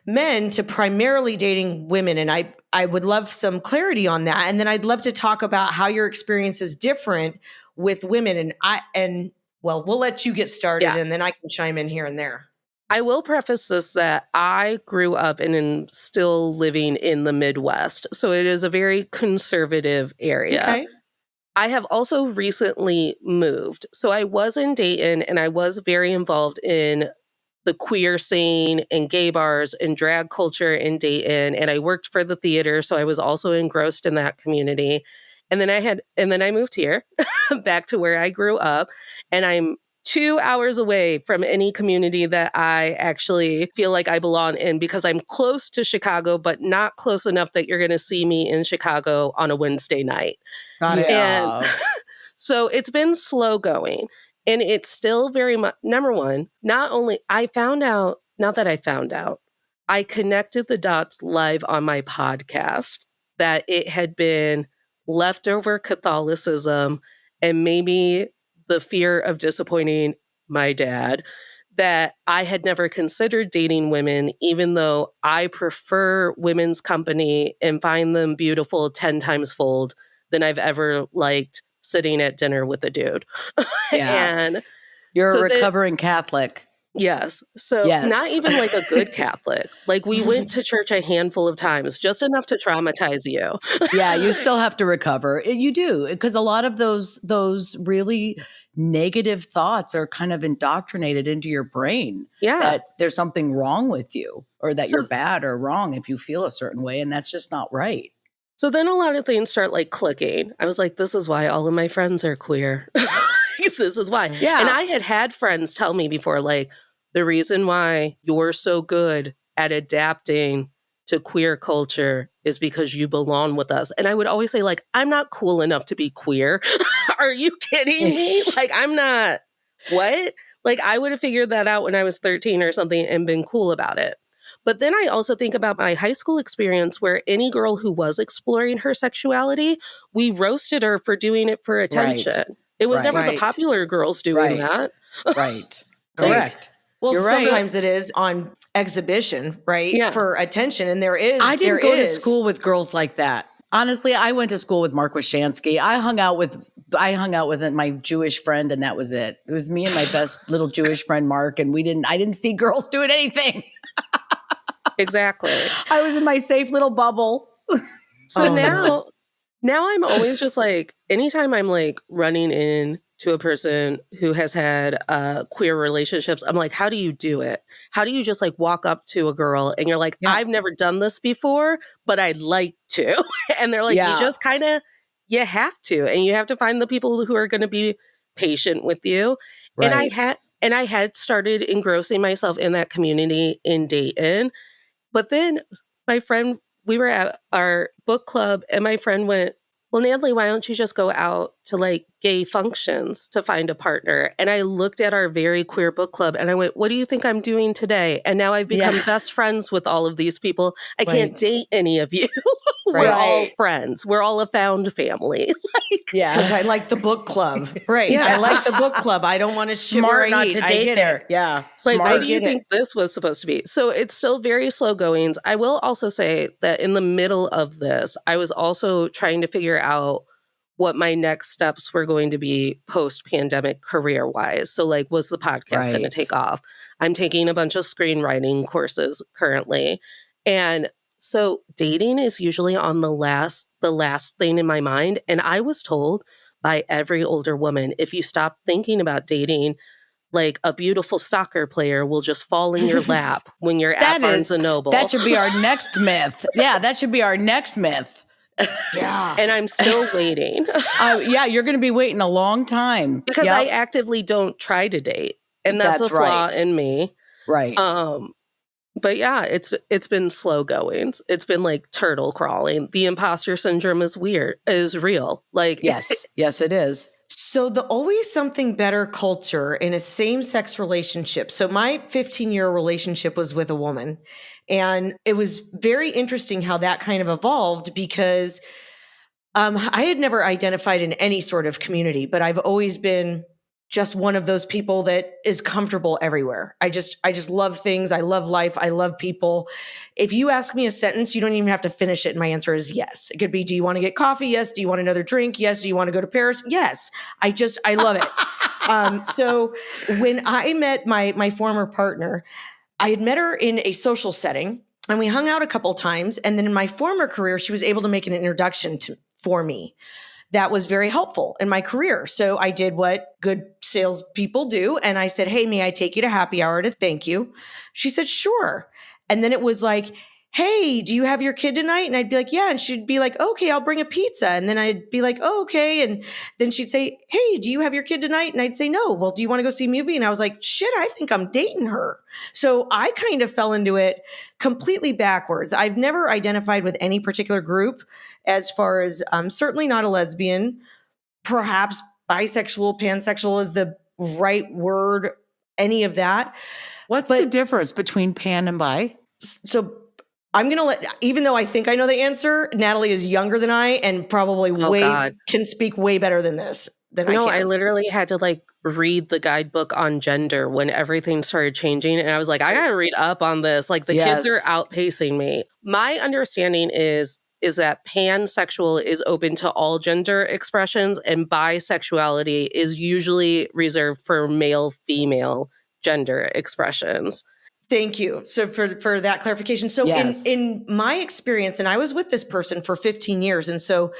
men to primarily dating women, and I would love some clarity on that. And then I'd love to talk about how your experience is different with women. And we'll let you get started, Yeah. and then I can chime in here and there. I will preface this that I grew up and am still living in the Midwest. So it is a very conservative area. Okay. I have also recently moved. So I was in Dayton and I was very involved in the queer scene and gay bars and drag culture in Dayton. And I worked for the theater. So I was also engrossed in that community. And then I moved here back to where I grew up. And I'm 2 hours away from any community that I actually feel like I belong in because I'm close to Chicago, but not close enough that you're going to see me in Chicago on a Wednesday night. Got it. And Yeah. so it's been slow going. And it's still very much, number one, not I connected the dots live on my podcast that it had been leftover Catholicism and maybe the fear of disappointing my dad that I had never considered dating women, even though I prefer women's company and find them beautiful 10 times fold than I've ever liked sitting at dinner with a dude. Yeah. And You're a so that, recovering Catholic. yes. So not Yes. even like a good Catholic. Like we went to church a handful of times, just enough to traumatize you. Yeah, you still have to recover. You do, because a lot of those really negative thoughts are kind of indoctrinated into your brain Yeah. that there's something wrong with you or that So you're bad or wrong if you feel a certain way, and that's just not right. so then a lot of things start like clicking. I was like, this is why all of my friends are queer. This is why. Yeah. And I had friends tell me before, like, the reason why you're so good at adapting to queer culture is because you belong with us. And I would always say, like, I'm not cool enough to be queer. Are you kidding me? Like, I'm not. What? Like, I would have figured that out when I was 13 or something and been cool about it. But then I also think about my high school experience where any girl who was exploring her sexuality, we roasted her for doing it for attention. Right. It was never the Right. popular girls doing Right. that. Right. Right. Correct. Well, You're right. sometimes it is on exhibition, right? Yeah. For attention. And there is. I didn't there go to is- school with girls like that. Honestly, I went to school with Mark Washansky. I hung out with my Jewish friend, and that was it. It was me and my best little Jewish friend Mark, and I didn't see girls doing anything. Exactly. I was in my safe little bubble. So Oh. now I'm always just like, anytime I'm like running in to a person who has had queer relationships, I'm like, how do you do it? How do you just like walk up to a girl and you're like, Yeah. I've never done this before, but I'd like to. And they're like, Yeah. you just kind of, you have to. And you have to find the people who are going to be patient with you. Right. And I had started engrossing myself in that community in Dayton. But then my friend, we were at our book club and my friend went, well, Natalie, why don't you just go out to like gay functions to find a partner? And I looked at our very queer book club and I went, what do you think I'm doing today? And now I've become Yeah. best friends with all of these people. I can't Right. date any of you. We're all Right. friends. We're all a found family. Because Yeah. I like the book club. Right. Yeah. I like the book club. I don't want to shit where Smart I not eat. to I date get there. it. Yeah. Like, Smart. what do you get it. think this was supposed to be? So it's still very slow goings. I will also say that in the middle of this, I was also trying to figure out what my next steps were going to be post-pandemic career-wise. So like, was the podcast going to Right. take off? I'm taking a bunch of screenwriting courses currently. And so dating is usually on the last thing in my mind. And I was told by every older woman, if you stop thinking about dating, like a beautiful soccer player will just fall in your lap when you're at Barnes and Noble. That should be our next myth. Yeah, that should be our next myth. Yeah. And I'm still waiting Yeah, you're going to be waiting a long time. because Yep. I actively don't try to date. And that's That's a flaw right. in me. Right. But yeah, it's been slow goings. It's been like turtle crawling. The imposter syndrome is real. Like Yes. Yes, it is. So the always something better culture in a same-sex relationship. So my 15-year relationship was with a woman. And it was very interesting how that kind of evolved because I had never identified in any sort of community, but I've always been just one of those people that is comfortable everywhere. I just love things. I love life. I love people. If you ask me a sentence, you don't even have to finish it. And my answer is yes. It could be, do you want to get coffee? Yes. Do you want another drink? Yes. Do you want to go to Paris? Yes. I love it. So when I met my former partner, I had met her in a social setting and we hung out a couple times. And then in my former career, she was able to make an introduction for me. That was very helpful in my career. So I did what good salespeople do. And I said, hey, may I take you to happy hour to thank you? She said, sure. And then it was like, hey, do you have your kid tonight? And I'd be like, yeah. And she'd be like, okay, I'll bring a pizza. And then I'd be like, oh, okay. And then she'd say, hey, do you have your kid tonight? And I'd say, no. Well, do you want to go see a movie? And I was like, shit, I think I'm dating her. So I kind of fell into it completely backwards. I've never identified with any particular group as far as I'm certainly not a lesbian, perhaps bisexual, pansexual is the right word, any of that. What's the difference between pan and bi? So I'm going to even though I think I know the answer, Natalie is younger than I and probably God. can speak way better than this. I literally had to like read the guidebook on gender when everything started changing. And I was like, I gotta read up on this. Like the kids are Yes. outpacing me. My understanding is that pansexual is open to all gender expressions and bisexuality is usually reserved for male, female gender expressions. Thank you. So for that clarification. So Yes. in my experience, and I was with this person for 15 years, and so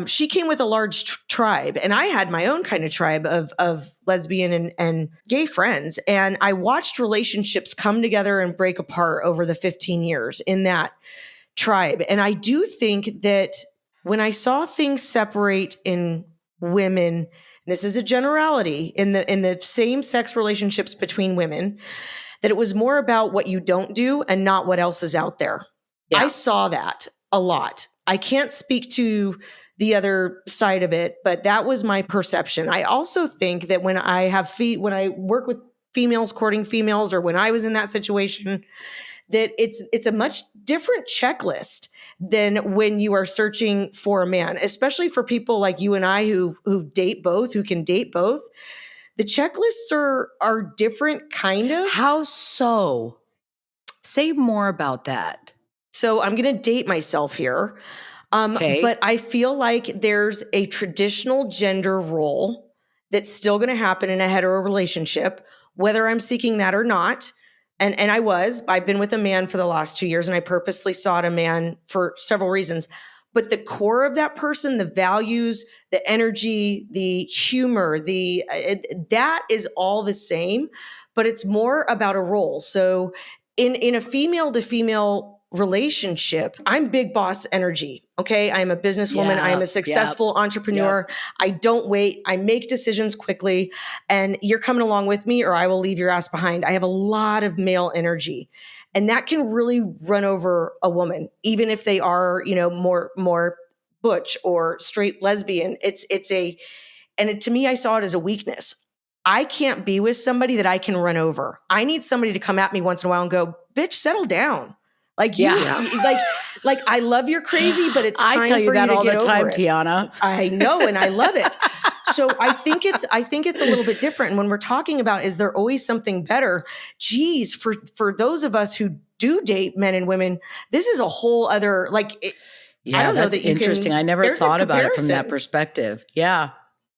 she came with a large tribe, and I had my own kind of tribe of lesbian and gay friends, and I watched relationships come together and break apart over the 15 years in that tribe. And I do think that when I saw things separate in women, this is a generality in the same sex relationships between women, that it was more about what you don't do and not what else is out there. Yeah. I saw that a lot. I can't speak to the other side of it, but that was my perception. I also think that when I work with females courting females, or when I was in that situation, that it's a much different checklist than when you are searching for a man, especially for people like you and I who date both, who can date both. The checklists are different, kind of. How so? Say more about that. So I'm going to date myself here. Okay. But I feel like there's a traditional gender role that's still going to happen in a hetero relationship, whether I'm seeking that or not. And I've been with a man for the last 2 years, and I purposely sought a man for several reasons. But the core of that person, the values, the energy, the humor, that is all the same, but it's more about a role. So in a female to female relationship, I'm big boss energy. Okay. I'm a businesswoman. I am a successful entrepreneur. I don't wait. I make decisions quickly, and you're coming along with me or I will leave your ass behind. I have a lot of male energy, and that can really run over a woman, even if they are, more butch or straight lesbian. To me, I saw it as a weakness. I can't be with somebody that I can run over. I need somebody to come at me once in a while and go, bitch, settle down. Like like I love your crazy, but it's time I tell you for that you to all the get time, over it. Tiana. I know, and I love it. So I think it's a little bit different. And when we're talking about, is there always something better? Geez, for those of us who do date men and women, this is a whole other Yeah, I don't know that's that you interesting. can. I never There's a thought about it from that comparison. perspective. Yeah.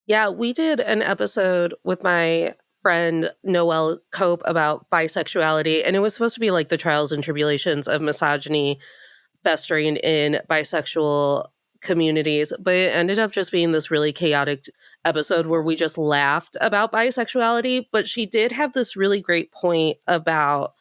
Yeah, we did an episode with my friend Noelle Cope about bisexuality, and it was supposed to be like the trials and tribulations of misogyny festering in bisexual communities, but it ended up just being this really chaotic episode where we just laughed about bisexuality. But she did have this really great point about,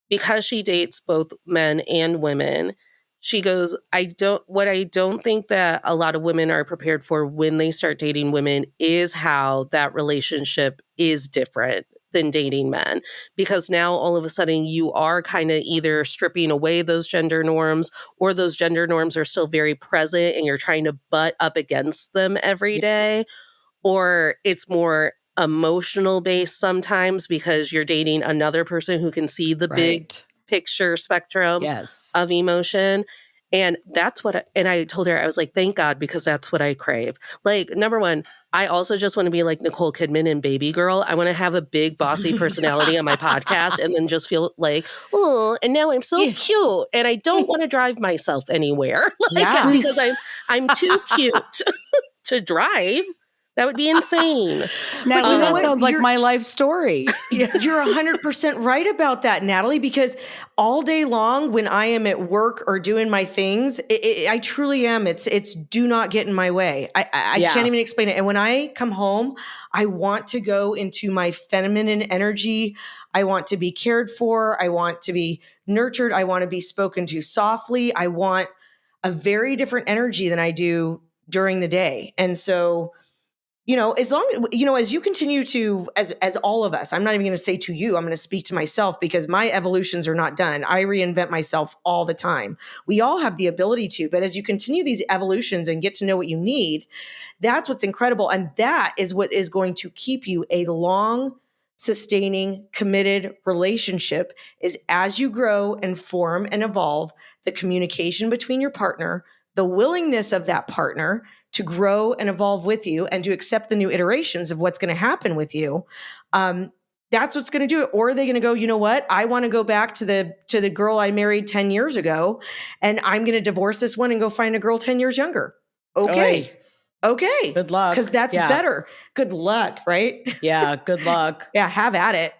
because she dates both men and women, she goes, I don't think that a lot of women are prepared for when they start dating women is how that relationship is different than dating men. Because now all of a sudden you are kind of either stripping away those gender norms, or those gender norms are still very present and you're trying to butt up against them every day. Or it's more emotional based sometimes because you're dating another person who can see the big picture spectrum Yes. of emotion. And that's and I told her, I was like, thank God, because that's what I crave. Like, number one, I also just want to be like Nicole Kidman in Baby Girl. I want to have a big bossy personality on my podcast and then just feel like, oh, and now I'm so cute and I don't want to drive myself anywhere. Because I'm too cute to drive. That would be insane. Natalie, that sounds like my life story. You're 100% right about that, Natalie, because all day long when I am at work or doing my things, I truly am. It's do not get in my way. I can't even explain it. And when I come home, I want to go into my feminine energy. I want to be cared for. I want to be nurtured. I want to be spoken to softly. I want a very different energy than I do during the day. And so, as long, as you continue to, as all of us, I'm not even going to say to you, I'm going to speak to myself because my evolutions are not done. I reinvent myself all the time. We all have the ability to, but as you continue these evolutions and get to know what you need, that's what's incredible. And that is what is going to keep you a long, sustaining, committed relationship, is as you grow and form and evolve, the communication between your partner, the willingness of that partner to grow and evolve with you and to accept the new iterations of what's going to happen with you, that's what's going to do it. Or are they going to go, you know what? I want to go back to the girl I married 10 years ago, and I'm going to divorce this one and go find a girl 10 years younger. Okay. Oy. Okay. Good luck. Because that's better. Good luck, right? Yeah, good luck. Yeah, have at it.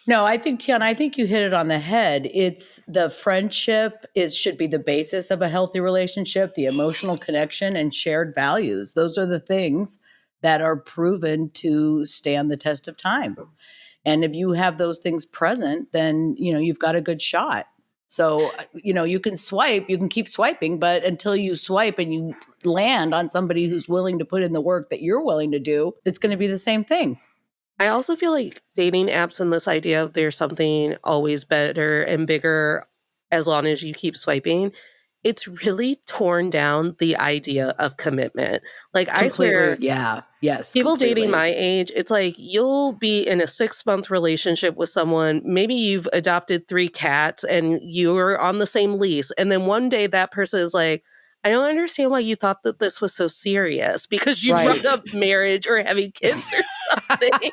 No, I think, Tiana, I think you hit it on the head. It's the friendship should be the basis of a healthy relationship, the emotional connection and shared values. Those are the things that are proven to stand the test of time. And if you have those things present, then, you've got a good shot. So, you can swipe, you can keep swiping, but until you swipe and you land on somebody who's willing to put in the work that you're willing to do, it's going to be the same thing. I also feel like dating apps and this idea of there's something always better and bigger as long as you keep swiping, it's really torn down the idea of commitment. Like, I swear, Yeah. Yes. people completely. dating my age, it's like you'll be in a 6-month relationship with someone. Maybe you've adopted 3 cats and you're on the same lease. And then one day that person is like, I don't understand why you thought that this was so serious because you Right. brought up marriage or having kids or something.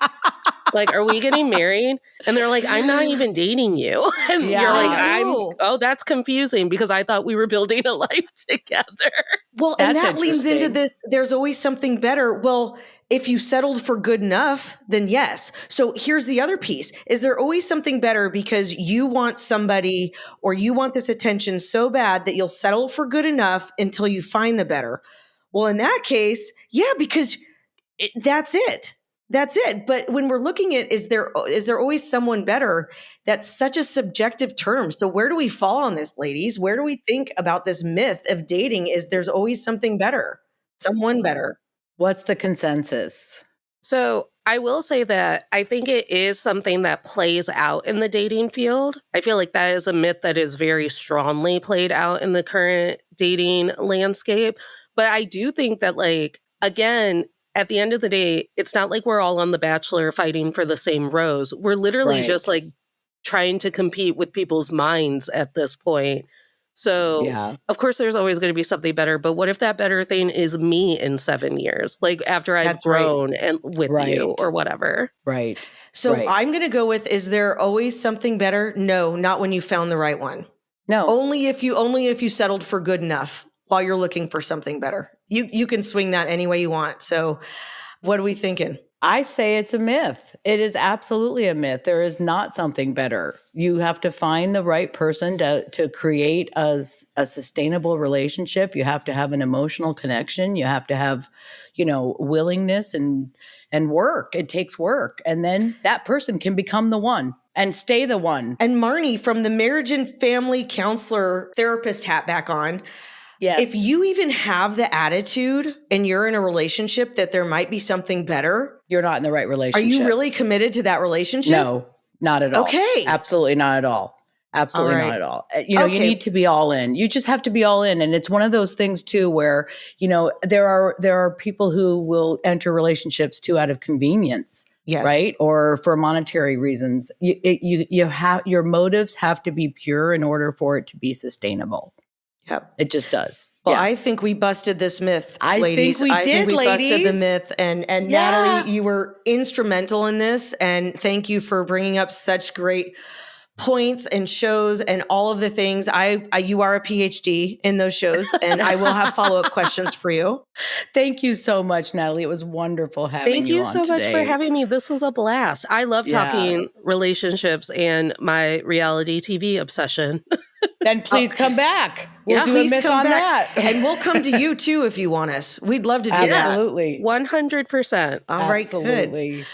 Like, are we getting married? And they're like, I'm not even dating you. And Yeah. you're like, I know. that's confusing because I thought we were building a life together. Well, and That's that leans into interesting. this. There's always something better. Well, if you settled for good enough, then yes. So here's the other piece. Is there always something better because you want somebody or you want this attention so bad that you'll settle for good enough until you find the better? Well, in that case, yeah, because that's it. That's it. But when we're looking at is there always someone better? That's such a subjective term. So where do we fall on this, ladies? Where do we think about this myth of dating is there's always something better, someone better? What's the consensus? So I will say that I think it is something that plays out in the dating field. I feel like that is a myth that is very strongly played out in the current dating landscape. But I do think that, like, again, at the end of the day, it's not like we're all on The Bachelor fighting for the same rose. We're literally Right. just like trying to compete with people's minds at this point. So, Yeah. of course, there's always going to be something better. But what if that better thing is me in 7 years? Like, after I've That's right. grown and with you Right. or whatever. Right. So Right. I'm going to go with, is there always something better? No, not when you found the right one. No. Only if you settled for good enough while you're looking for something better. You can swing that any way you want. So what are we thinking? I say it's a myth. It is absolutely a myth. There is not something better. You have to find the right person to create a sustainable relationship. You have to have an emotional connection. You have to have, willingness and work. It takes work. And then that person can become the one and stay the one. And Marnie, from the marriage and family counselor therapist hat back on, Yes. if you even have the attitude and you're in a relationship that there might be something better, you're not in the right are relationship. you really committed to that relationship? No, not at all. Okay. Absolutely not at all. Absolutely All right. not at all. You need to be all in. You just have to be all in. And it's one of those things too, where, there are people who will enter relationships too out of convenience. Yes. Right. Or for monetary reasons. Your motives have to be pure in order for it to be sustainable. Yep. It just does. Well, Yeah. I think we busted this myth, I ladies. think we did, busted the ladies. myth. And Yeah. Natalie, you were instrumental in this. And thank you for bringing up such great points and shows and all of the things. You are a PhD in those shows, and I will have follow-up questions for you. Thank you so much, Natalie. It was wonderful having Thank you you on so much today. for having me. This was a blast. I love talking relationships and my reality TV obsession. Then please come back. We'll Yeah, do a please myth come on back. that. And we'll come to you too if you want us. We'd love to do that. Absolutely. 100%. All right, good. Absolutely.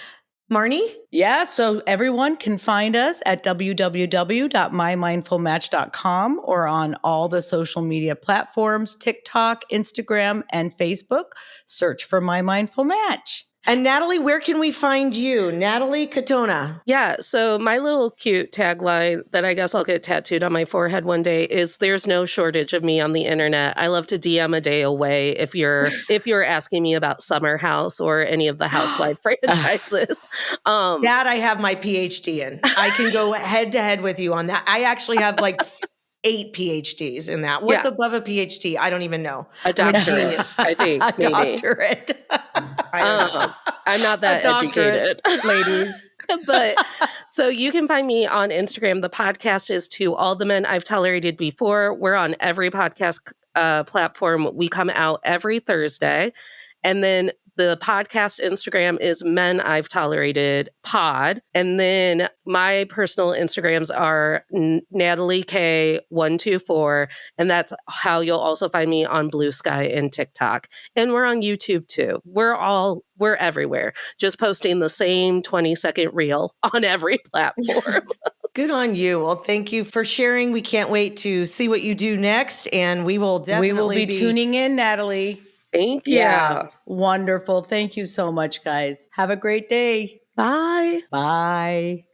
Marnie? Yeah, so everyone can find us at www.mymindfulmatch.com or on all the social media platforms, TikTok, Instagram, and Facebook. Search for My Mindful Match. And Natalie, where can we find you? Natalie Katona. Yeah, so my little cute tagline that I guess I'll get tattooed on my forehead one day is "There's no shortage of me on the internet. I love to DM a day away if you're asking me about Summer House or any of the Housewife franchises." That I have my PhD in. I can go head to head with you on that. I actually have like 8 PhDs in that. What's Yeah. above a PhD? I don't even know. A I'm a doctorate, genius. I think, A maybe. doctorate. I don't know. I'm not that A doctorate, educated. ladies. But so you can find me on Instagram. The podcast is To All the Men I've Tolerated Before. We're on every podcast platform. We come out every Thursday. And then the podcast Instagram is Men I've Tolerated Pod. And then my personal Instagrams are Natalie K124. And that's how you'll also find me on Blue Sky and TikTok. And we're on YouTube too. We're everywhere, just posting the same 20-second reel on every platform. Good on you. Well, thank you for sharing. We can't wait to see what you do next. And we will definitely We will be tuning in, Natalie. Thank you. Yeah. Wonderful. Thank you so much, guys. Have a great day. Bye. Bye.